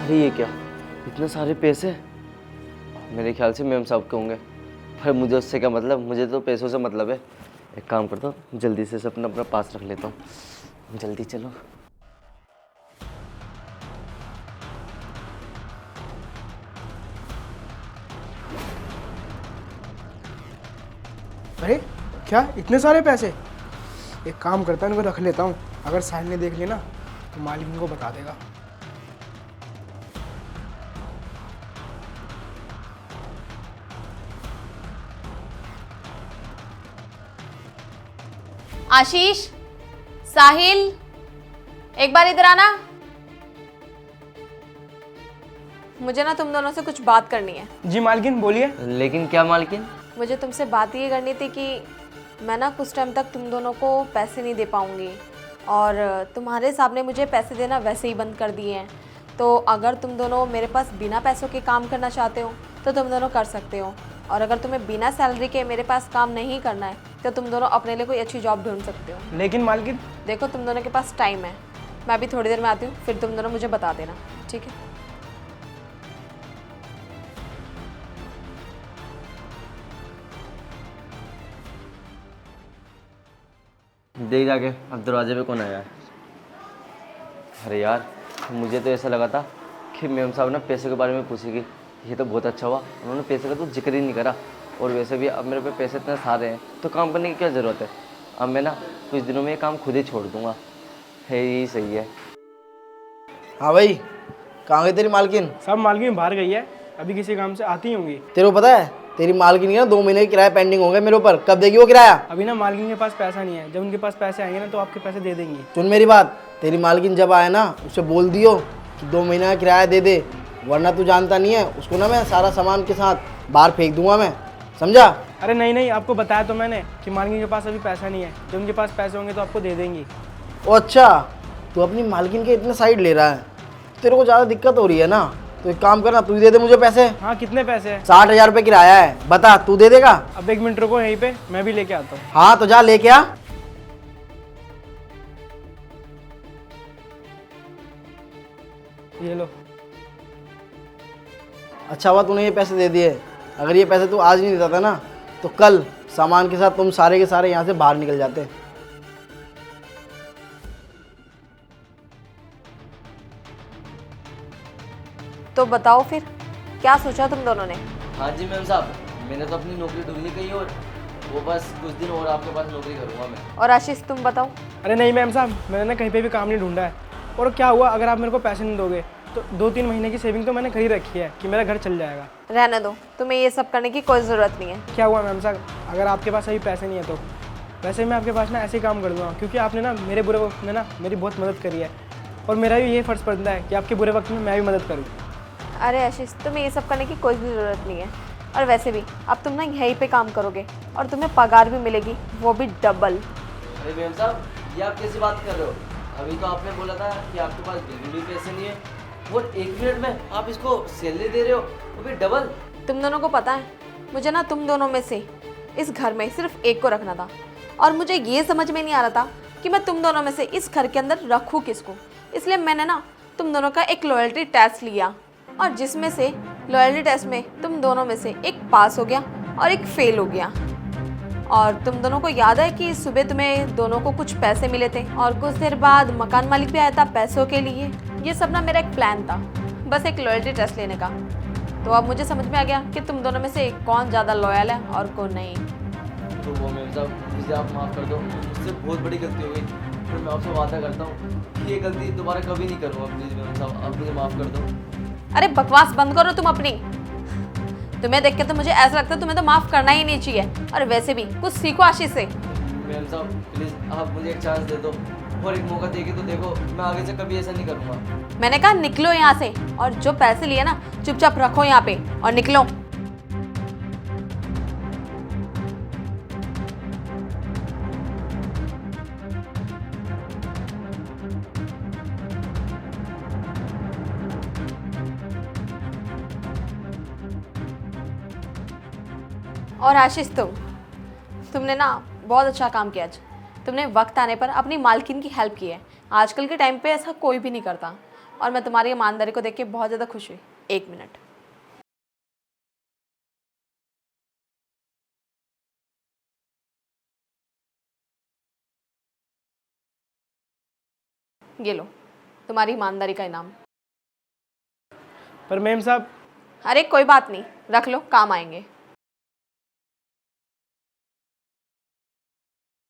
अरे ये क्या, इतने सारे पैसे? मेरे ख्याल से मेम साहब के होंगे, पर मुझे उससे क्या मतलब, मुझे तो पैसों से मतलब है। एक काम करता हूँ, जल्दी से अपना अपना पास रख लेता हूँ। जल्दी चलो। अरे क्या इतने सारे पैसे? एक काम करता हूँ, इनको रख लेता हूँ। अगर साहिल ने देख लिया ना तो मालिक इनको बता देगा। आशीष, साहिल, एक बार इधर आना। मुझे ना तुम दोनों से कुछ बात करनी है। जी मालकिन बोलिए। लेकिन क्या मालकिन? मुझे तुमसे बात ये करनी थी कि मैं ना कुछ टाइम तक तुम दोनों को पैसे नहीं दे पाऊंगी, और तुम्हारे साहब ने मुझे पैसे देना वैसे ही बंद कर दिए हैं। तो अगर तुम दोनों मेरे पास बिना पैसों के काम करना चाहते हो तो तुम दोनों कर सकते हो, और अगर तुम्हें बिना सैलरी के मेरे पास काम नहीं करना है तो तुम दोनों अपने लिए कोई अच्छी जॉब ढूंढ सकते हो। लेकिन मालकिन। देखो तुम दोनों के पास टाइम है, मैं अभी थोड़ी देर में आती हूँ, फिर तुम दोनों मुझे बता देना, ठीक है? देख जाके अब दरवाजे पे कौन आया है। अरे यार, मुझे तो ऐसा लगा था कि मेम साहब ना पैसे के बारे में पूछेगी। ये तो बहुत अच्छा हुआ, उन्होंने पैसे का तो जिक्र ही नहीं करा। और वैसे भी अब मेरे पे पैसे इतने सारे हैं तो काम करने की क्या ज़रूरत है। अब मैं ना कुछ दिनों में ये काम खुद ही छोड़ दूँगा। है, यही सही है। हाँ भाई, कहाँ गई तेरी मालकिन? सब मालकिन बाहर गई है, अभी किसी काम से आती होंगी। तेरे को पता है तेरी मालकिन के ना 2 महीने का किराया पेंडिंग हो गया मेरे ऊपर। कब देगी वो किराया? अभी ना मालकिन के पास पैसा नहीं है, जब उनके पास पैसे आएंगे ना तो आपके पैसे दे देंगी। सुन मेरी बात, तेरी मालकिन जब आए ना उसे बोल दियो कि 2 महीने का किराया दे दे, वरना तू जानता नहीं है उसको ना मैं सारा सामान के साथ बाहर फेंक दूंगा मैं, समझा? अरे नहीं नहीं, आपको बताया तो मैंने कि मालकिन के पास अभी पैसा नहीं है, जब उनके पास पैसे होंगे तो आपको दे देंगी। ओ अच्छा, तू अपनी मालकिन के इतने साइड ले रहा है, तेरे को ज़्यादा दिक्कत हो रही है ना, तो एक काम करना, तू ही दे दे मुझे पैसे। हाँ कितने पैसे हैं? 60,000 रुपये किराया है, बता तू दे देगा? अब 1 मिनट रुको, यहीं पे मैं भी लेके आता हूँ। हाँ तो जा लेके आ। ये लो। अच्छा हुआ तूने ये पैसे दे दिए, अगर ये पैसे तू आज नहीं देता था ना तो कल सामान के साथ तुम सारे के सारे यहाँ से बाहर निकल जाते। तो बताओ फिर क्या सोचा तुम दोनों ने? हाँ जी मेम साहब, मैंने तो अपनी नौकरी ढूंढ ली कहीं और, वो बस कुछ दिन और आपके पास नौकरी करूँगा मैं। और आशीष तुम बताओ। अरे नहीं मैम साहब, मैंने ना कहीं पे भी काम नहीं ढूंढा है। और क्या हुआ, अगर आप मेरे को पैसे नहीं दोगे तो 2-3 महीने की सेविंग तो मैंने कर ही रखी है कि मेरा घर चल जाएगा। रहने दो, तुम्हें ये सब करने की कोई ज़रूरत नहीं है। क्या हुआ मैम साहब, अगर आपके पास अभी पैसे नहीं है तो वैसे मैं आपके पास ना ऐसे ही काम कर दूँगा, क्योंकि आपने ना मेरे बुरे वक्त में ना मेरी बहुत मदद करी है, और मेरा भी ये फ़र्ज़ बनता है कि आपके बुरे वक्त में मैं भी मदद करूँ। अरे आशीष, तुम्हें ये सब करने की कोई भी ज़रूरत नहीं है, और वैसे भी अब तुम ना यहीं पे काम करोगे और तुम्हें पगार भी मिलेगी, वो भी डबल। अरे मेम साहब, ये आप कैसी बात कर रहे हो? अभी तो आपने बोला था कि आपके पास बिल्कुल भी पैसे नहीं है, और 1 मिनट में आप इसको सैलरी दे रहे हो, वो भी डबल। तुम दोनों को पता है, मुझे ना तुम दोनों में से इस घर में सिर्फ एक को रखना था, और मुझे ये समझ में नहीं आ रहा था कि मैं तुम दोनों में से इस घर के अंदर रखूँ किसको। इसलिए मैंने ना तुम दोनों का एक लॉयल्टी टेस्ट लिया, और जिसमें से लॉयल्टी टेस्ट में तुम दोनों में से एक पास हो गया और एक फेल हो गया। और तुम दोनों को याद है कि सुबह तुम्हें दोनों को कुछ पैसे मिले थे, और कुछ देर बाद मकान मालिक भी आया था पैसों के लिए। ये सब ना मेरा एक प्लान था, बस एक लॉयल्टी टेस्ट लेने का। तो अब मुझे समझ में आ गया कि तुम दोनों में से कौन ज़्यादा लॉयल है और कौन नहीं। तो वो मेम साहब, मुझे आप माफ़ कर दो, मुझसे बहुत बड़ी गलती हो गई, फिर मैं आपसे वादा करता हूँ कि ये गलती दोबारा कभी नहीं करूँगा। प्लीज़ मेम साहब, आप मुझे माफ़ कर दो। अरे बकवास बंद करो तुम अपनी। तुम्हें देख के तो मुझे ऐसा लगता है तुम्हें तो माफ़ करना ही नहीं चाहिए, और वैसे भी कुछ सीखो आशीष से। मैम साहब प्लीज़, आप मुझे एक चांस दे दो, और एक मौका देके तो देखो, मैं आगे से कभी ऐसा नहीं करूँगा। मैंने कहा निकलो यहाँ से, और जो पैसे लिए ना चुपचाप रखो यहाँ पे और निकलो। और आशीष तुमने ना बहुत अच्छा काम किया आज। तुमने वक्त आने पर अपनी मालकिन की हेल्प की है। आजकल के टाइम पे ऐसा कोई भी नहीं करता। और मैं तुम्हारी ईमानदारी को देख के बहुत ज़्यादा खुश हुई। 1 मिनट। ये लो तुम्हारी ईमानदारी का इनाम। पर मैम साहब, अरे कोई बात नहीं, रख लो, काम आएंगे।